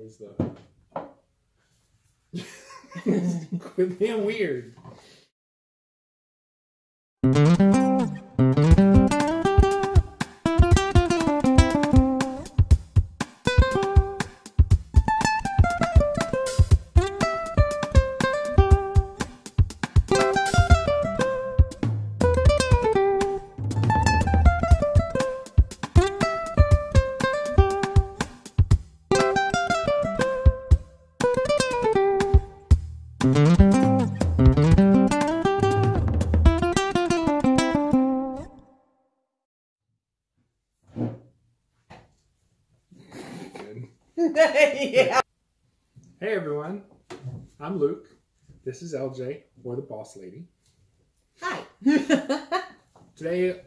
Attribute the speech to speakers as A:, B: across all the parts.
A: always the... Quit being weird.
B: Yeah.
A: Hey everyone, I'm Luke. This is LJ, or the boss lady.
B: Hi.
A: Today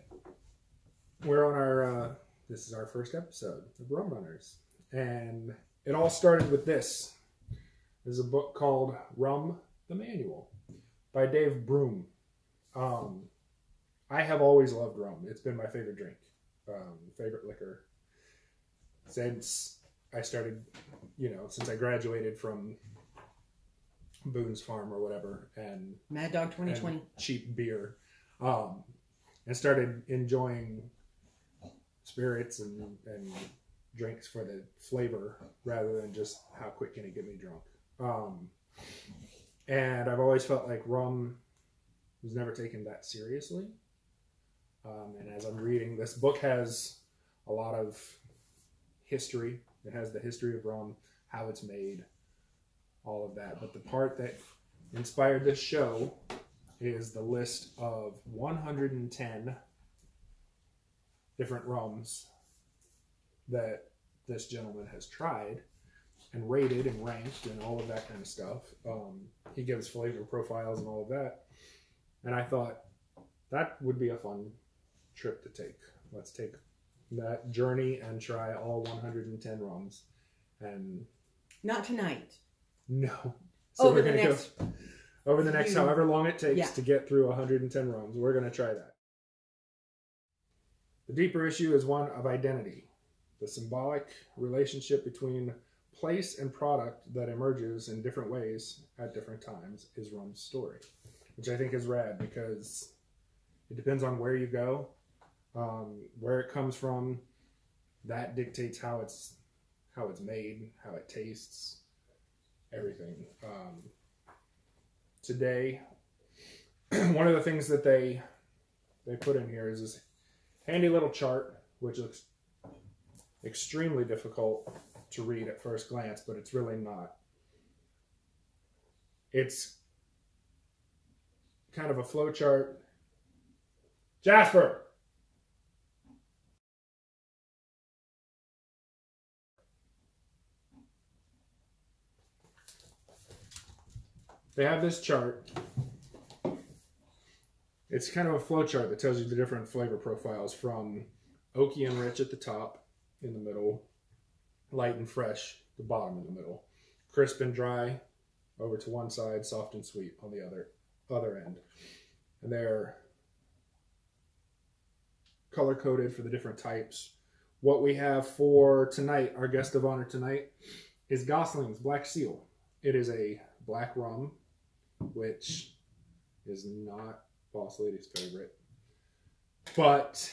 A: we're on our, this is our first episode of Rum Runners. And it all started with this. There's a book called Rum The Manual by Dave Broom. I have always loved rum. It's been my favorite drink, favorite liquor since I started, since I graduated from Boone's Farm or whatever, and
B: Mad Dog 2020
A: and cheap beer, and started enjoying spirits and drinks for the flavor rather than just how quick can it get me drunk. And I've always felt like rum was never taken that seriously. And as I'm reading, this book has a lot of history. It has the history of rum, how it's made, all of that. But the part that inspired this show is the list of 110 different rums that this gentleman has tried and rated and ranked and all of that kind of stuff. He gives flavor profiles and all of that. And I thought that would be a fun trip to take. Let's take that journey and try all 110 rums. And
B: not tonight.
A: No. So we're going to go over the next however long it takes
B: Yeah.
A: to get through 110 rums. We're going to try that. The deeper issue is one of identity. The symbolic relationship between place and product that emerges in different ways at different times is rum's story, which I think is rad because it depends on where you go, where it comes from. That dictates how it's made, how it tastes, everything. Today, one of the things that they put in here is this handy little chart, which looks extremely difficult to read at first glance, but it's really not. It's kind of a flow chart. Jasper! They have this chart. It's kind of a flow chart that tells you the different flavor profiles from oaky and rich at the top, in the middle, light and fresh, the bottom in the middle, crisp and dry over to one side, soft and sweet on the other end. And they're color coded for the different types. What we have for tonight, our guest of honor tonight, is Gosling's Black Seal. It is a black rum, which is not Boss Lady's favorite, but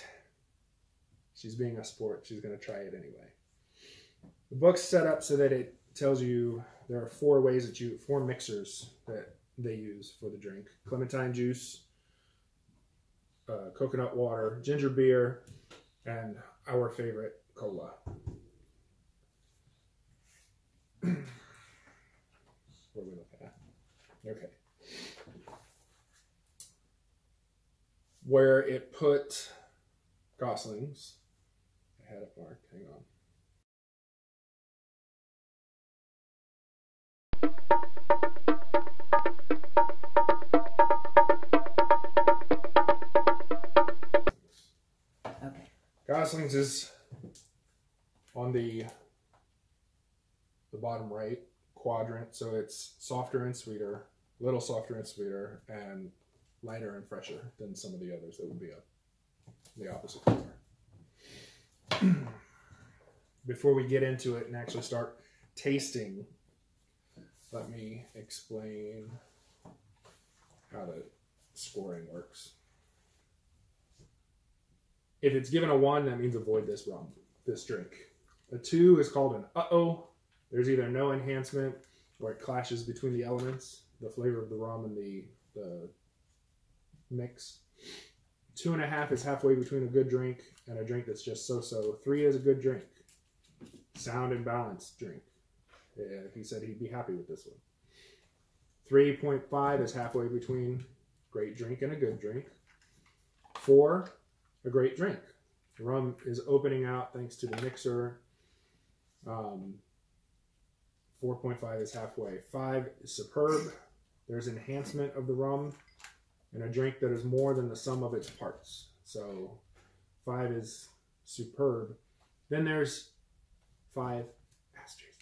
A: she's being a sport. She's going to try it anyway. The book's set up so that it tells you there are four mixers that they use for the drink: clementine juice, coconut water, ginger beer, and our favorite, cola. What are we looking at? Okay. Where it put Gosling's, I had it marked, hang on.
B: Okay.
A: Gosling's is on the bottom right quadrant, so it's softer and sweeter, a little softer and sweeter, and lighter and fresher than some of the others that would be the opposite color. Before we get into it and actually start tasting, let me explain how the scoring works. If it's given a 1, that means avoid this drink. A 2 is called an uh-oh. There's either no enhancement or it clashes between the elements, the flavor of the rum and the mix. 2.5 is halfway between a good drink and a drink that's just so-so. 3 is a good drink. Sound and balanced drink. Yeah, he said he'd be happy with this one. 3.5 is halfway between great drink and a good drink. 4, a great drink. The rum is opening out thanks to the mixer. 4.5 is halfway. 5 is superb. There's enhancement of the rum and a drink that is more than the sum of its parts. So 5 is superb. Then there's 5 asterisk.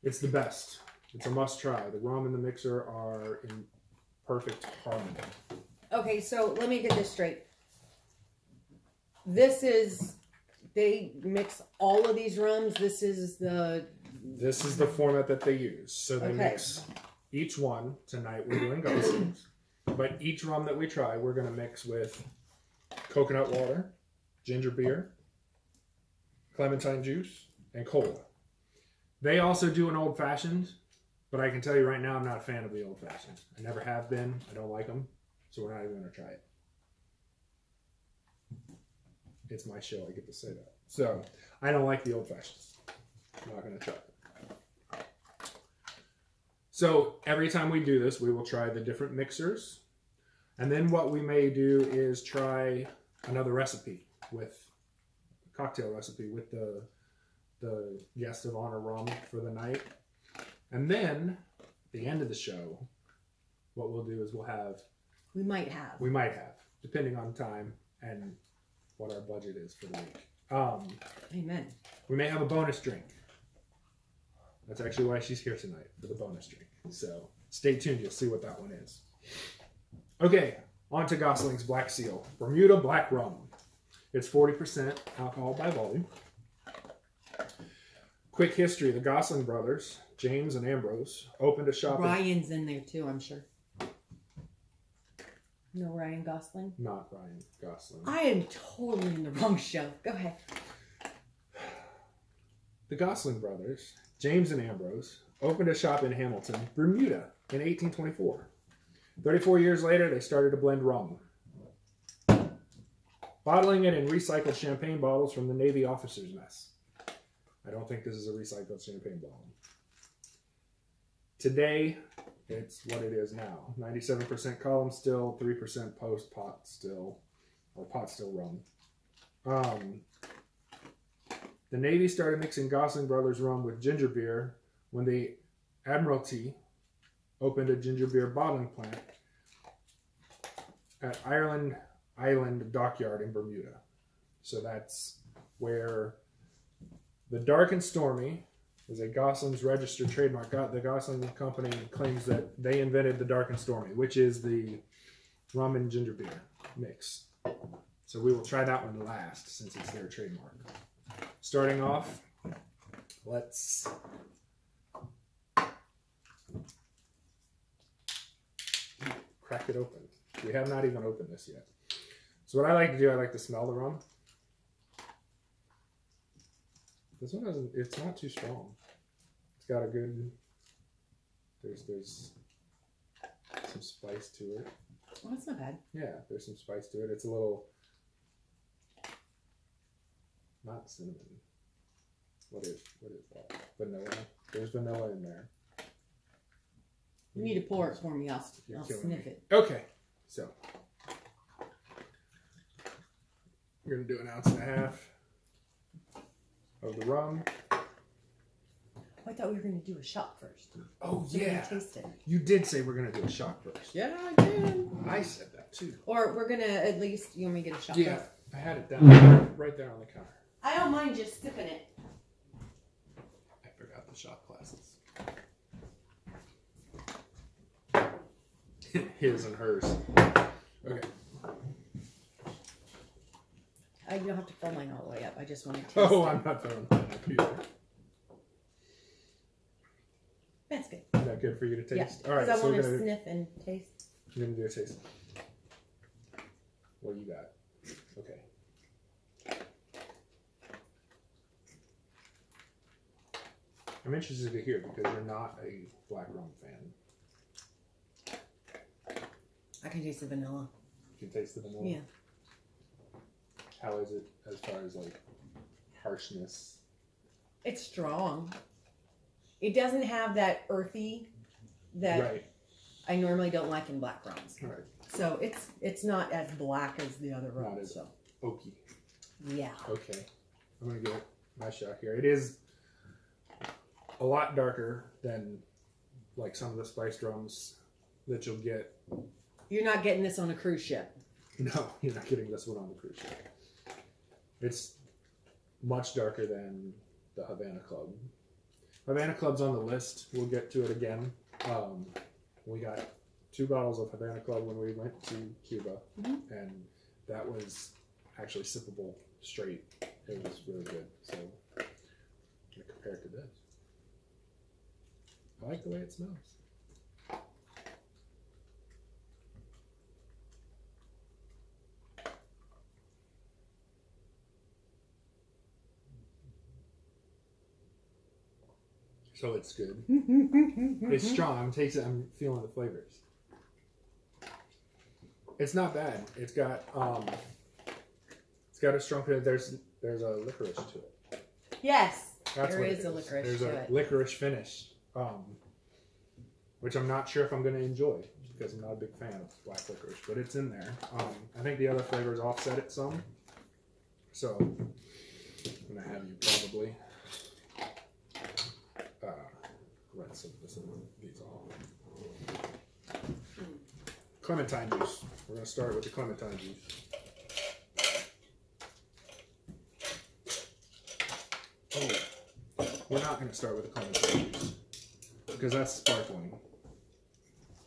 A: It's the best. It's a must try. The rum and the mixer are in perfect harmony.
B: Okay, so let me get this straight. This is, they mix all of these rums. This is the
A: format that they use. So they mix each one. Tonight we're doing Goslings. But each rum that we try, we're going to mix with coconut water, ginger beer, clementine juice, and cola. They also do an old-fashioned, but I can tell you right now I'm not a fan of the old-fashioned. I never have been. I don't like them, so we're not even going to try it. It's my show. I get to say that. So, I don't like the old-fashions. I'm not going to try it. So, every time we do this, we will try the different mixers. And then what we may do is try another recipe with a cocktail recipe with the guest of honor rum for the night. And then, at the end of the show, what we'll do is we might have, depending on time and what our budget is for the week.
B: Amen.
A: We may have a bonus drink. That's actually why she's here tonight, for the bonus drink. So stay tuned, you'll see what that one is. Okay, on to Gosling's Black Seal. Bermuda Black Rum. It's 40% alcohol by volume. Quick history, the Gosling brothers, James and Ambrose, opened a shop.
B: Ryan's in there too, I'm sure. No Ryan Gosling?
A: Not Ryan Gosling.
B: I am totally in the wrong show. Go ahead.
A: The Gosling brothers, James and Ambrose, opened a shop in Hamilton, Bermuda, in 1824. 34 years later, they started to blend rum, bottling it in recycled champagne bottles from the Navy officers' mess. I don't think this is a recycled champagne bottle. Today, it's what it is now. 97% column still, 3% post pot still, or pot still rum. The Navy started mixing Gosling Brothers rum with ginger beer when the Admiralty opened a ginger beer bottling plant at Ireland Island Dockyard in Bermuda. So that's where the Dark and Stormy is a Gosling's registered trademark. The Gosling Company claims that they invented the Dark and Stormy, which is the rum and ginger beer mix. So we will try that one last since it's their trademark. Starting off, let's crack it open. We have not even opened this yet. So what I like to do, I like to smell the rum. This one doesn't, it's not too strong. It's got a good, there's some spice to it.
B: Well, that's not bad.
A: Yeah, there's some spice to it. It's a little, not cinnamon. What is that? Vanilla. There's vanilla in there.
B: You need to pour it for me. I'll sniff it.
A: Okay, so we're gonna do 1.5 ounces of the rum.
B: Oh, I thought we were gonna do a shot first.
A: Oh
B: so
A: yeah,
B: taste it.
A: You did say we're gonna do a shot first.
B: Yeah, I did.
A: I said that too.
B: Or we're gonna at least, you want me to get a shot?
A: Yeah,
B: first?
A: I had it down right there on the counter.
B: I don't mind just sipping it.
A: I forgot the shot glasses. His and hers. Okay.
B: You don't have to fill mine all the way up. I just want to taste
A: Oh,
B: it.
A: I'm not filling mine up either.
B: That's good.
A: Is that good for you to taste?
B: Yeah.
A: All right.
B: Because I
A: So
B: want
A: we're
B: to
A: gonna
B: sniff and taste.
A: you're gonna do a taste. What you got? Okay. I'm interested to hear because you're not a black rum fan.
B: I can taste the vanilla.
A: You can taste the vanilla.
B: Yeah.
A: How is it as far as like harshness?
B: It's strong. It doesn't have that earthy that
A: Right.
B: I normally don't like in black rums.
A: Right.
B: So it's not as black as the other
A: Not
B: rums.
A: as
B: So
A: oaky.
B: yeah.
A: Okay. I'm gonna give it my shot here. It is a lot darker than like some of the spiced rums that you'll get.
B: You're not getting this on a cruise ship.
A: No, you're not getting this one on the cruise ship. It's much darker than the Havana Club. Havana Club's on the list. We'll get to it again. We got 2 bottles of Havana Club when we went to Cuba, and that was actually sippable straight. It was really good. So I'm gonna compare it to this. I like the way it smells. So it's good. It's strong. I'm feeling the flavors. It's not bad. It's got a strong flavor. There's a licorice to it.
B: Yes.
A: That's
B: there
A: what
B: is
A: it
B: a licorice
A: There's
B: to
A: a
B: it.
A: licorice finish, which I'm not sure if I'm going to enjoy because I'm not a big fan of black licorice, but it's in there. I think the other flavors offset it some. So I'm going to have you probably rinse some of these off. Clementine juice. We're going to start with the clementine juice. Oh, we're not going to start with the clementine juice because that's sparkling.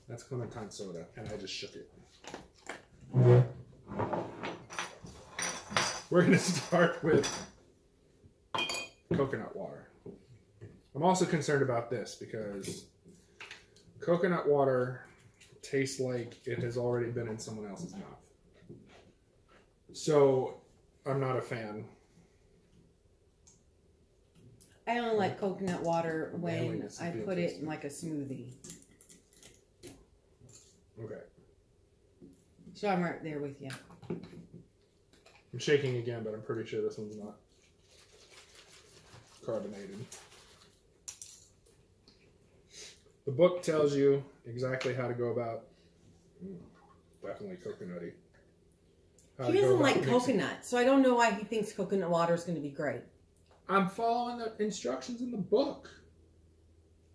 A: That's clementine soda, and I just shook it. We're going to start with coconut water. I'm also concerned about this because coconut water tastes like it has already been in someone else's mouth. So I'm not a fan.
B: I only like coconut water when
A: this is
B: I
A: being
B: put it
A: tasty.
B: in like a smoothie.
A: Okay.
B: So I'm right there with you.
A: I'm shaking again, but I'm pretty sure this one's not carbonated. The book tells you exactly how to go about. Definitely coconutty. How
B: He
A: to go
B: doesn't
A: about
B: like
A: mixing.
B: coconut, so I don't know why he thinks coconut water is going to be great.
A: I'm following the instructions in the book.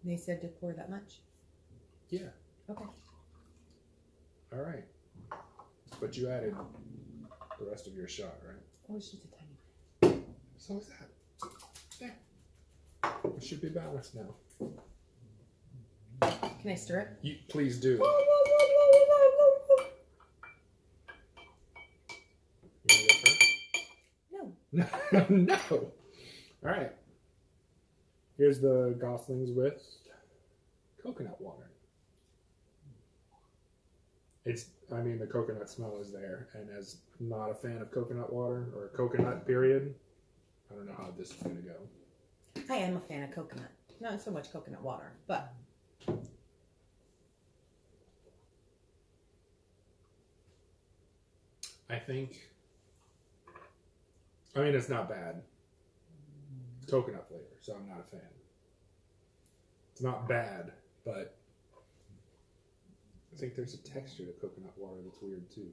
B: They said to pour that much?
A: Yeah.
B: Okay.
A: All right. But you added the rest of your shot, right?
B: Oh, it's just a tiny bit.
A: So is that. There. It should be balanced now.
B: Can I stir it?
A: You please do.
B: Whoa, whoa, whoa, whoa, whoa, whoa, whoa.
A: You want to go first? No. No. All right. Here's the Goslings with coconut water. The coconut smell is there, and as not a fan of coconut water or coconut period, I don't know how this is going to go.
B: I am a fan of coconut. Not so much coconut water, but
A: I think, it's not bad. It's coconut flavor, so I'm not a fan. It's not bad, but I think there's a texture to coconut water that's weird too.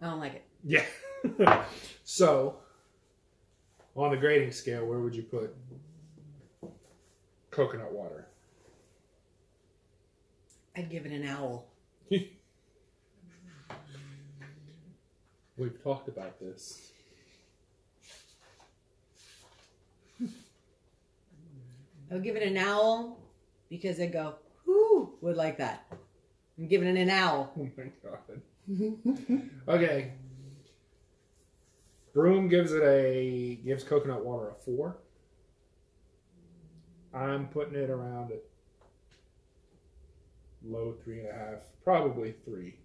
B: I don't like it.
A: Yeah. So, on the grading scale, where would you put coconut water?
B: I'd give it an owl.
A: We've talked about this.
B: I would give it an owl because I go, whoo, would like that. I'm giving it an owl.
A: Oh my god. Okay. Broom gives coconut water a 4. I'm putting it around at low 3.5, probably 3.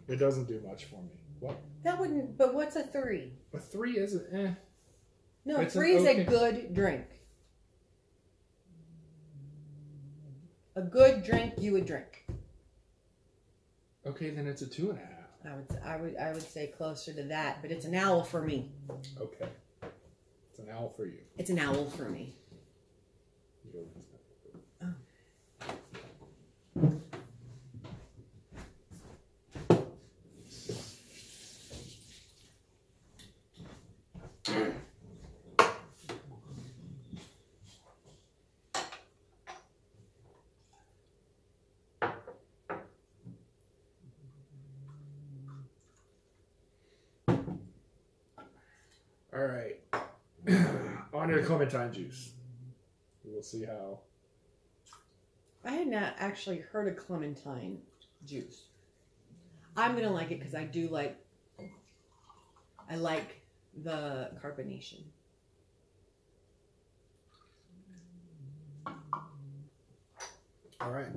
A: It doesn't do much for me. What?
B: That wouldn't. But what's a 3?
A: A 3 isn't. Eh.
B: No,
A: It's
B: 3 is
A: okay.
B: a good drink. A good drink you would drink.
A: Okay, then it's a 2.5.
B: I would say closer to that, but it's an owl for me.
A: Okay, it's an owl for you.
B: It's an owl for me. Oh.
A: All right, on to the clementine juice. We'll see how.
B: I had not actually heard of clementine juice. I'm gonna like it because I like the carbonation.
A: All right,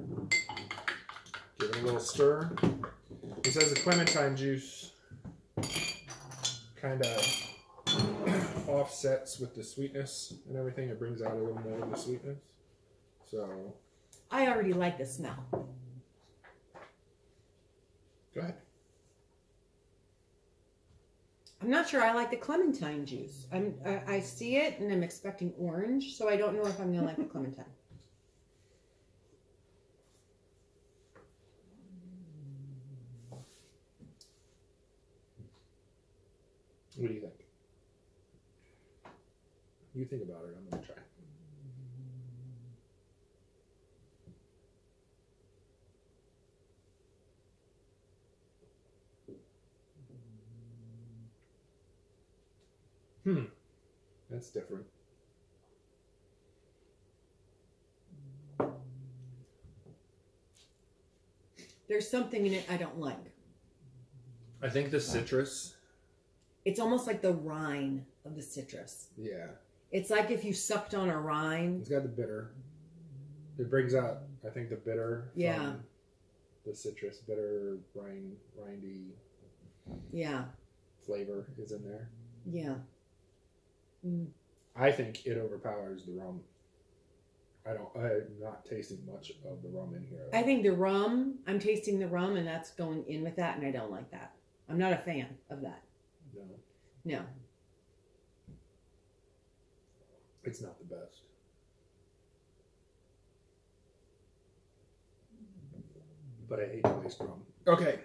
A: give it a little stir. It says the clementine juice kind of offsets with the sweetness and everything. It brings out a little more of the sweetness. So
B: I already like the smell.
A: go ahead.
B: I'm not sure I like the clementine juice. I see it and I'm expecting orange, so I don't know if I'm gonna like the clementine.
A: What do you think? You think about it. I'm gonna try. That's different.
B: There's something in it I don't like.
A: I think the citrus.
B: It's almost like the rind of the citrus.
A: Yeah.
B: It's like if you sucked on a rind.
A: It's got the bitter. It brings out, I think, the bitter.
B: Yeah.
A: From the citrus, bitter, rindy.
B: Yeah.
A: Flavor is in there.
B: Yeah. Mm.
A: I think it overpowers the rum. I'm not tasting much of the rum in here.
B: I think the rum, I'm tasting the rum and that's going in with that and I don't like that. I'm not a fan of that.
A: No.
B: No.
A: It's not the best. But I hate to waste rum. Okay.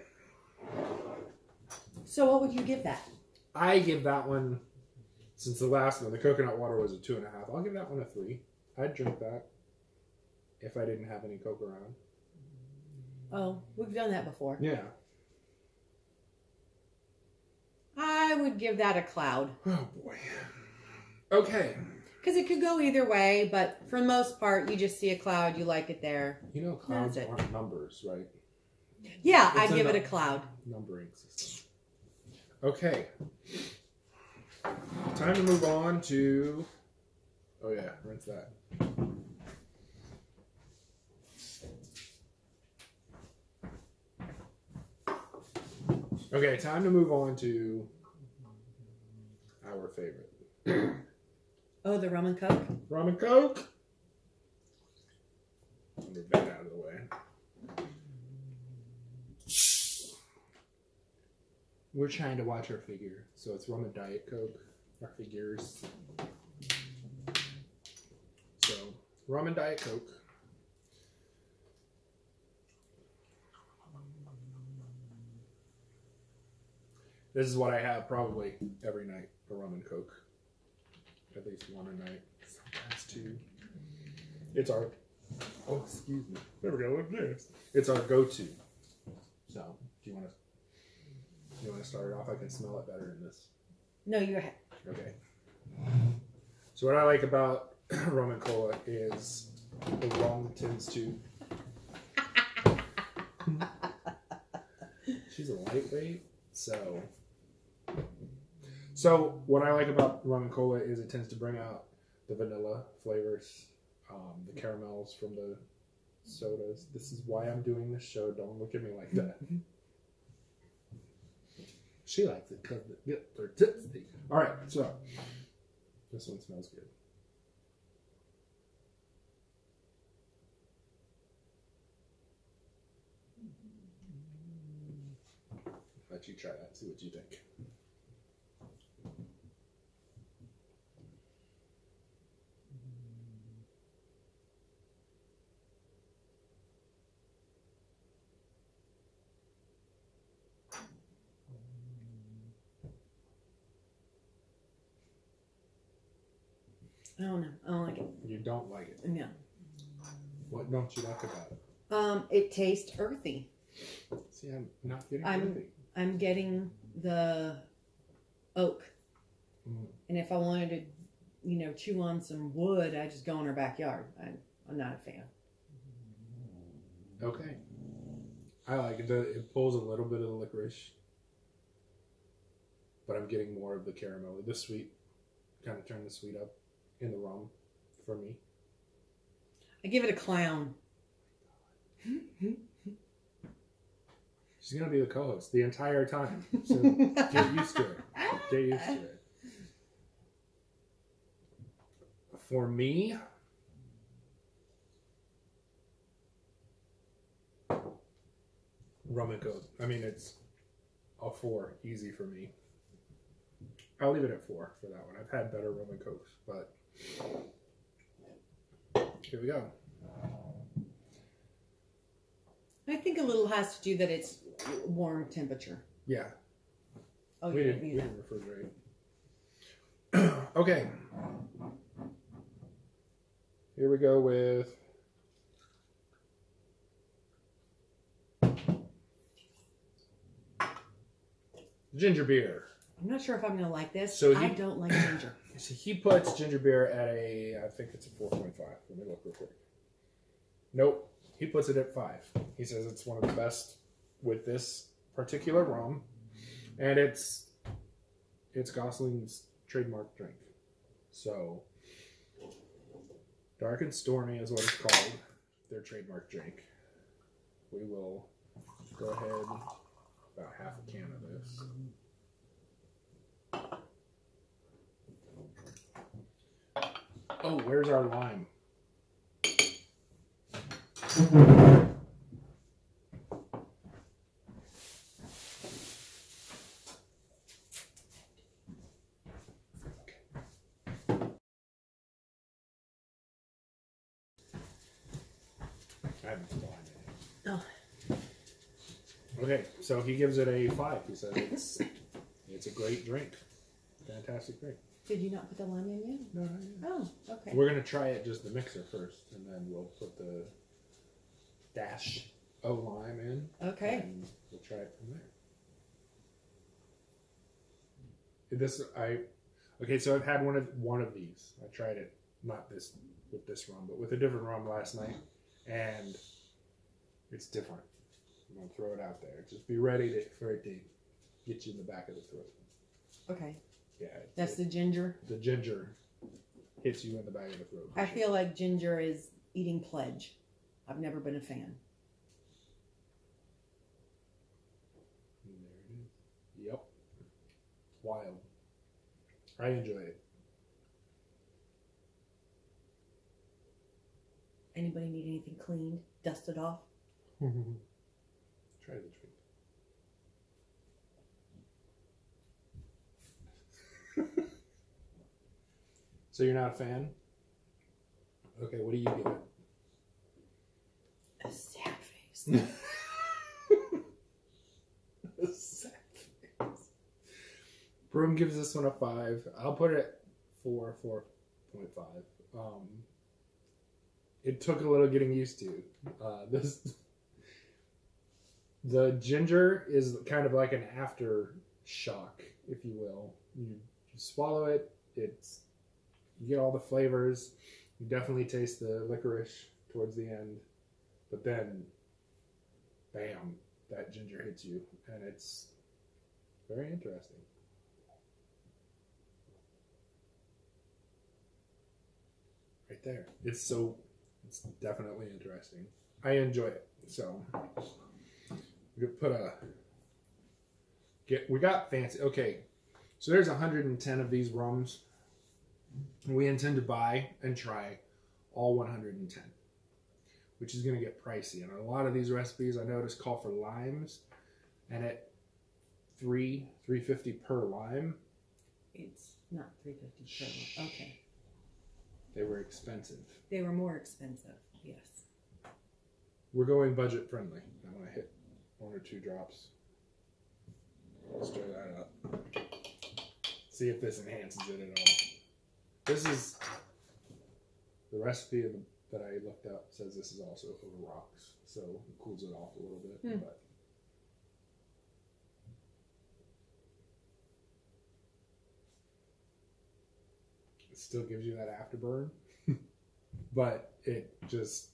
B: So what would you give that?
A: I give that one, since the last one, the coconut water was a 2.5. I'll give that one a 3. I'd drink that if I didn't have any Coke around.
B: Oh, we've done that before.
A: Yeah.
B: I would give that a cloud.
A: Oh boy. Okay.
B: Because it could go either way, but for the most part, you just see a cloud, you like it there.
A: You know clouds
B: That's it.
A: aren't numbers, right?
B: Yeah,
A: It's
B: I'd give it a cloud.
A: Numbering system. Okay. Time to move on to... Oh yeah, rinse that. Okay, time to move on to our favorite.
B: Oh, the rum and coke?
A: Rum and Coke. Move that out of the way. We're trying to watch our figure, so it's rum and Diet Coke. Our figures. So, rum and Diet Coke. This is what I have probably every night, a rum and Coke. At least one a night. Sometimes 2. It's our... Oh, excuse me. There we go. Look at this. It's our go-to. So, do you want to start it off? I can smell it better in this.
B: No, you go ahead.
A: Okay. So what I like about rum and cola is the rum tends to... She's a lightweight, so So what I like about rum and cola is it tends to bring out the vanilla flavors, the caramels from the sodas. This is why I'm doing this show. Don't look at me like that. She likes it because it gets her tipsy. All right, so this one smells good. Let you try that. See what you think.
B: I don't know. I don't like it.
A: You don't like it?
B: No.
A: What don't you like about it?
B: It tastes earthy.
A: See, I'm not getting earthy.
B: I'm getting the oak.
A: Mm.
B: And if I wanted to, you know, chew on some wood, I just go in our backyard. I'm not a fan.
A: Okay. I like it. It pulls a little bit of the licorice, but I'm getting more of the caramel. The sweet, kind of turned the sweet up in the rum for me.
B: I give it a clown.
A: She's going to be the co-host the entire time. So get used to it. Get used to it. For me, rum and coke. I mean, it's a 4. Easy for me. I'll leave it at 4 for that one. I've had better rum and cokes, but here we go.
B: I think a little has to do that it's warm temperature.
A: Yeah.
B: Oh,
A: we
B: yeah,
A: didn't refrigerate. Okay. Here we go with ginger beer.
B: I'm not sure if I'm going to like this.
A: So
B: I don't like ginger.
A: So he puts ginger beer at I think it's a 4.5. Let me look real quick. Nope. He puts it at 5. He says it's one of the best with this particular rum. And it's Gosling's trademark drink. So, Dark and Stormy is what it's called. Their trademark drink. We will go ahead, about half a can of this. Oh, where's our lime? I haven't put the lime in it.
B: Oh.
A: Okay, so he gives it a 5. He says it's a great drink. Fantastic drink.
B: Did you not put the lime in yet?
A: No, not yet.
B: Oh, okay.
A: We're going to try it just the mixer first, and then we'll put the dash of lime in.
B: Okay.
A: And we'll try it from there. Okay, so I've had one of these. I tried it, not this with this rum, but with a different rum last night, and it's different. I'm going to throw it out there. Just be ready for it to get you in the back of the throat.
B: Okay.
A: Yeah.
B: That's the ginger?
A: The ginger hits you in the back of the throat.
B: I feel like ginger is eating pledge. I've never been a fan.
A: And there it is. Yep. Wild. I enjoy it.
B: Anybody need anything cleaned? Dusted off?
A: Try the drink. So you're not a fan? Okay, what do you give it?
B: A sad face.
A: A sad face. Broom gives this one a 5. I'll put it at 4.5. It took a little getting used to. The ginger is kind of like an aftershock, if you will. You swallow it, you get all the flavors. You definitely taste the licorice towards the end, but then, bam, that ginger hits you, and it's very interesting. right there. It's definitely interesting. I enjoy it. So we could put we got fancy. Okay, so there's 110 of these rums. We intend to buy and try all 110, which is going to get pricey. And a lot of these recipes I noticed call for limes, and at $3.50 per lime.
B: It's not $3.50 per lime. Okay.
A: They were expensive.
B: They were more expensive. Yes.
A: We're going budget friendly. I want to hit 1 or 2 drops. Stir that up. See if this enhances it at all. This is the recipe that I looked up says this is also over rocks, so it cools it off a little bit. But it still gives you that afterburn, but it just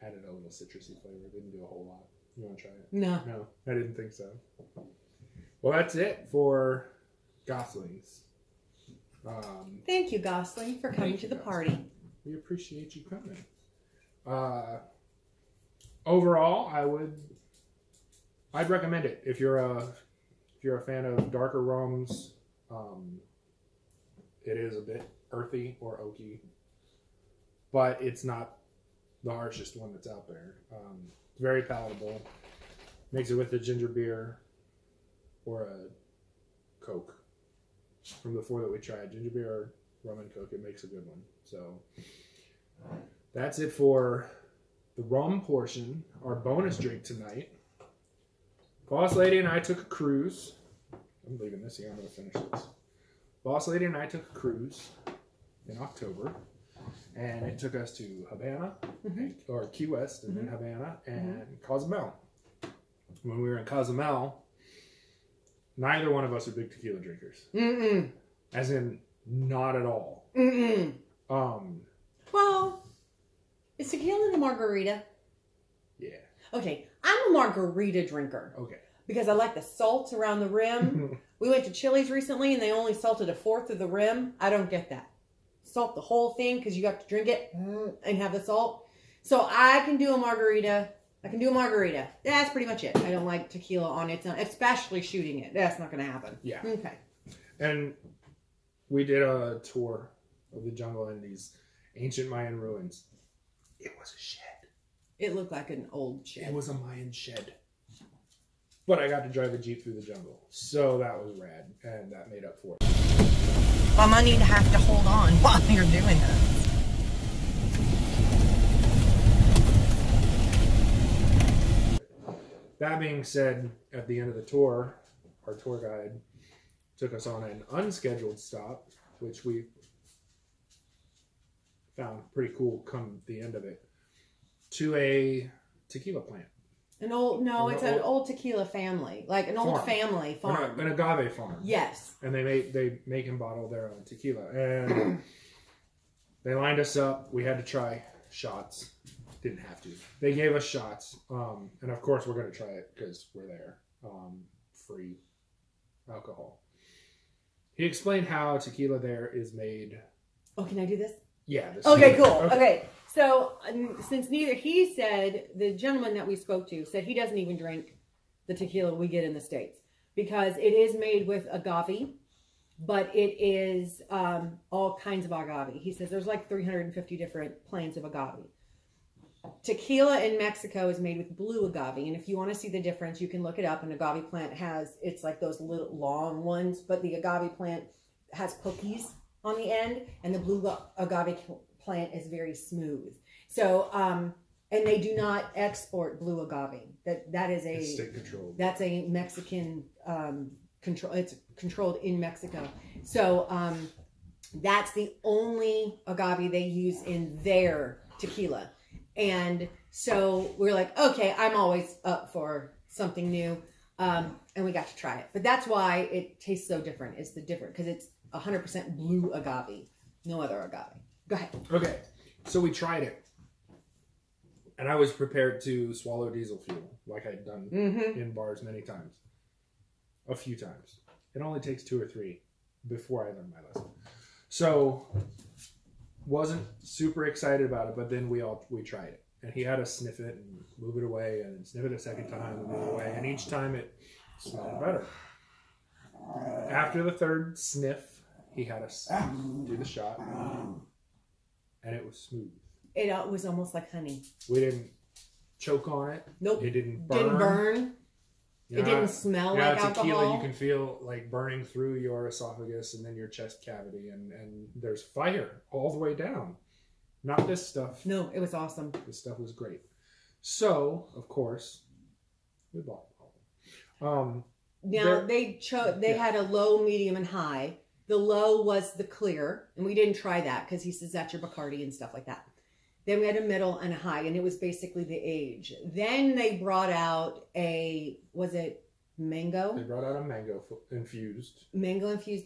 A: added a little citrusy flavor. It didn't do a whole lot. You want to try it?
B: No.
A: No, I didn't think so. Well, that's it for Goslings.
B: Thank you, Gosling, for coming to the party.
A: We appreciate you coming. Overall, I'd recommend it if you're a fan of darker rums. It is a bit earthy or oaky, but it's not the harshest one that's out there. It's very palatable. Mix it with a ginger beer or a Coke. From the 4 that we tried, ginger beer, rum, and Coke, it makes a good one. So that's it for the rum portion. Our bonus drink tonight. Boss Lady and I took a cruise. I'm leaving this here. I'm going to finish this. Boss Lady and I took a cruise in October, and it took us to Havana, or Key West, and then Havana, and Cozumel. When we were in Cozumel, neither one of us are big tequila drinkers. As in, not at all.
B: Well, is tequila in a margarita?
A: Yeah.
B: Okay, I'm a margarita drinker.
A: Okay.
B: Because I like the salt around the rim. We went to Chili's recently, and they only salted 1/4 of the rim. I don't get that. Salt the whole thing because you got to drink it and have the salt. So I can do a margarita. That's pretty much it. I don't like tequila on its own, especially shooting it. That's not going to happen.
A: Yeah.
B: Okay.
A: And we did a tour of the jungle in these ancient Mayan ruins. It was a shed.
B: It looked like an old shed.
A: It was a Mayan shed. But I got to drive a Jeep through the jungle. So that was rad. And that made up for it.
B: Mama need to have to hold on while you're doing this.
A: That being said, at the end of the tour, our tour guide took us on an unscheduled stop, which we found pretty cool come the end of it, to a tequila plant.
B: It's an old tequila family, like an old family farm.
A: An agave farm.
B: Yes.
A: And they make and bottle their own tequila. And they lined us up. We had to try shots. Didn't have to. They gave us shots. And of course we're going to try it because we're there. Free alcohol. He explained how tequila there is made.
B: Oh, can I do this?
A: Yeah.
B: Okay, cool. Okay. So, since he said, the gentleman that we spoke to said he doesn't even drink the tequila we get in the States because it is made with agave, but it is all kinds of agave. He says there's like 350 different plants of agave. Tequila in Mexico is made with blue agave, and if you want to see the difference, you can look it up. An agave plant it's like those little long ones, but the agave plant has pokey's on the end, and the blue agave plant is very smooth. So, and they do not export blue agave. That is a
A: state controlled.
B: That's a Mexican control. It's controlled in Mexico. So that's the only agave they use in their tequila. And so we're like, okay, I'm always up for something new. And we got to try it. But that's why it tastes so different. It's because it's 100% blue agave. No other agave. Go ahead.
A: Okay. So we tried it. And I was prepared to swallow diesel fuel like I'd done in bars many times. A few times. It only takes 2 or 3 before I learn my lesson. So wasn't super excited about it, but then we tried it, and he had us sniff it and move it away, and sniff it a second time and move it away, and each time it smelled better. After the third sniff, he had us do the shot, and it was smooth.
B: It was almost like honey.
A: We didn't choke on it.
B: Nope.
A: It didn't burn.
B: Didn't burn. It didn't smell like alcohol.
A: Tequila, you can feel like burning through your esophagus and then your chest cavity, and there's fire all the way down. Not this stuff.
B: No, it was awesome.
A: This stuff was great. So, of course, we bought all.
B: Now they had a low, medium, and high. The low was the clear, and we didn't try that because he says that's your Bacardi and stuff like that. Then we had a middle and a high, and it was basically the age. Then they brought out was it mango?
A: They brought out a mango infused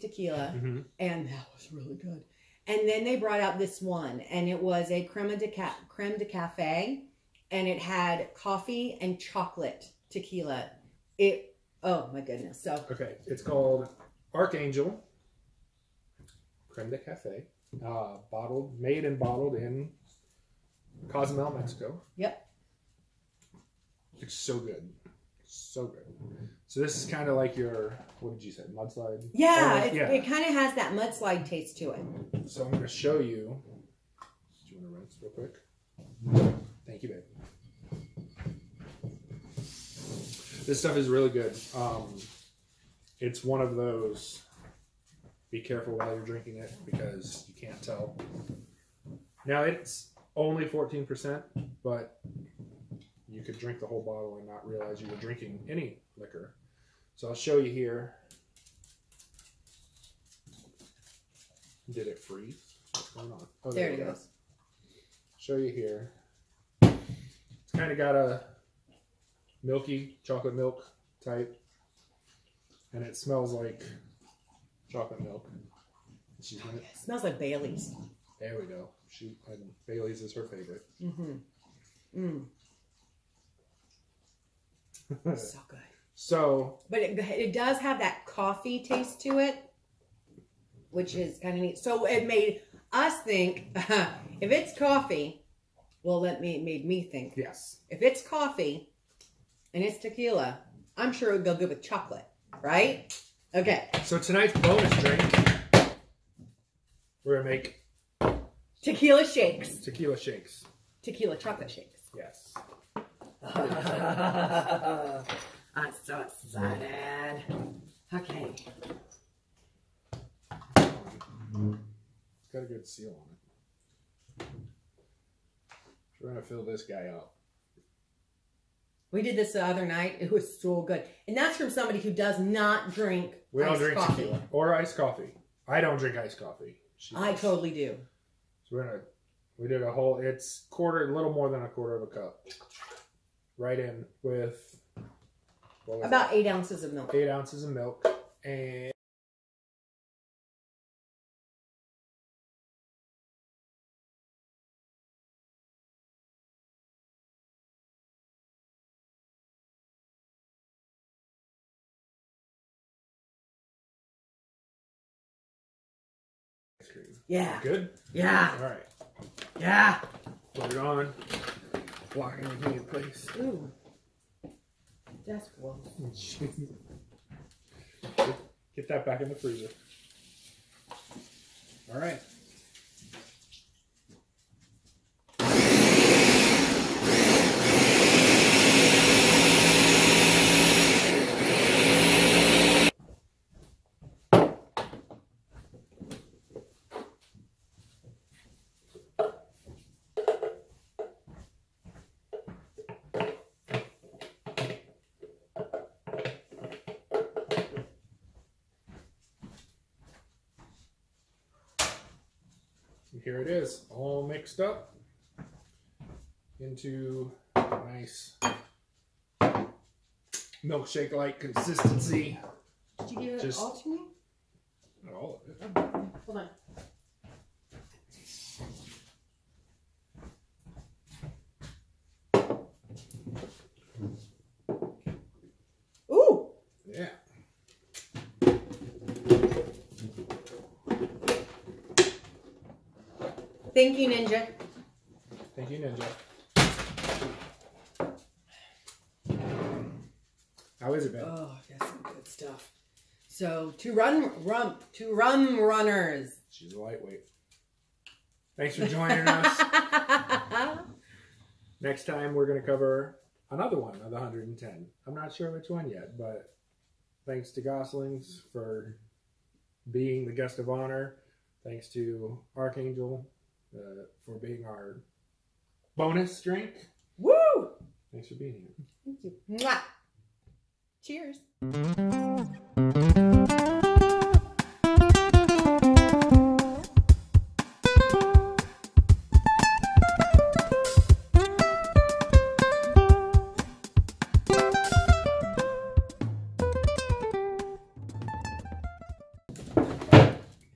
B: tequila, and that was really good. And then they brought out this one, and it was a creme de cafe, and it had coffee and chocolate tequila. Oh my goodness! So
A: okay, it's called Archangel Creme de Cafe, made and bottled in Cozumel, Mexico.
B: Yep.
A: It's so good. So good. So this is kind of like your, what did you say, mudslide?
B: Yeah, it kind of has that mudslide taste to it.
A: So I'm going to show you. Do you want to rinse real quick? Thank you, babe. This stuff is really good. It's one of those, be careful while you're drinking it because you can't tell. Now it's only 14%, but you could drink the whole bottle and not realize you were drinking any liquor. So I'll show you here. Did it freeze? What's going on? Oh,
B: there it goes.
A: Show you here. It's kind of got a milky chocolate milk type, and it smells like chocolate milk.
B: It smells like Bailey's.
A: There we go. And Bailey's is her favorite.
B: So good.
A: So,
B: but it does have that coffee taste to it, which is kind of neat. So it made us think, if it's coffee, well, it made me think.
A: Yes.
B: If it's coffee and it's tequila, I'm sure it would go good with chocolate, right? Okay.
A: So tonight's bonus drink, we're gonna make
B: tequila shakes.
A: Tequila shakes.
B: Tequila chocolate shakes.
A: Yes.
B: I'm so excited. Okay.
A: It's got a good seal on it. We're going to fill this guy up.
B: We did this the other night. It was so good. And that's from somebody who does not drink
A: We don't
B: iced
A: drink
B: coffee.
A: tequila or iced coffee. I don't drink iced coffee.
B: I totally do.
A: So we did a whole, it's a little more than a quarter of a cup. Right in with
B: about 8 ounces of milk.
A: 8 ounces of milk and ice cream.
B: Yeah.
A: Good?
B: Yeah.
A: All right.
B: Yeah.
A: Put it on. Lock everything in place.
B: Ooh. That's gross.
A: Get that back in the freezer. All right. Here it is, all mixed up into a nice milkshake-like consistency.
B: Did you give it all to me?
A: Not all of it.
B: Okay. Hold on. Ooh!
A: Yeah.
B: Thank you, Ninja.
A: Thank you, Ninja. How is it, Ben?
B: Oh, that's some good stuff. So, to Rum Runners.
A: She's a lightweight. Thanks for joining us. Next time, we're going to cover another one of the 110. I'm not sure which one yet, but thanks to Goslings for being the guest of honor. Thanks to Archangel for being our bonus drink.
B: Woo!
A: Thanks for being here.
B: Thank you. Mwah. Cheers.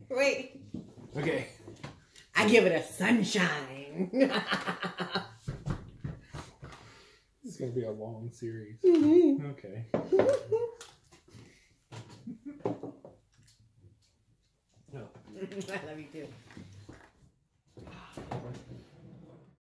B: Wait.
A: Okay.
B: I give it a sunshine.
A: This is going to be a long series.
B: Mm-hmm.
A: Okay.
B: I love you too.